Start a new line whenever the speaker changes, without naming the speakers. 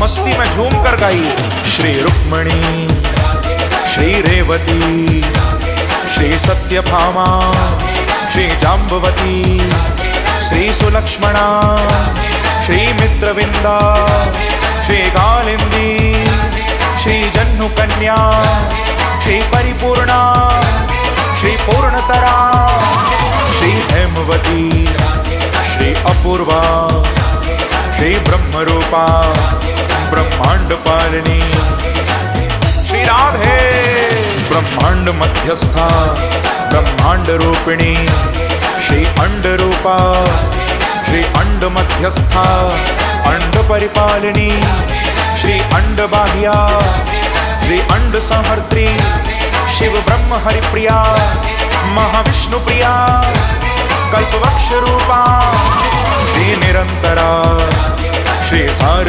मस्ती में झूम कर गाइए। श्री रुक्मिणी, श्री रेवती, श्री सत्यभामा, श्री जाम्बवती, श्री सुलक्ष्मणा, श्री मित्रविंदा, श्री कालिंदी, श्री जन्नुकन्या, श्री परिपूर्णा, श्री पूर्णतरा, श्री हेमवती, श्री अपूर्वा, श्री ब्रह्मरूपा, ब्रह्मांड पालिनी, श्री राधे, ब्रह्मांड मध्यस्था, ब्रह्मांड रूपिणी, श्री अंड रूपा, श्री अंड मध्यस्था, अंड परिपालिनी, श्री अंड बाह्या, श्री अंड संहर्त्री, शिव ब्रह्म हरिप्रिया, महाविष्णु प्रिया, कल्पवृक्ष रूपा, श्री निरंतरा, श्री सार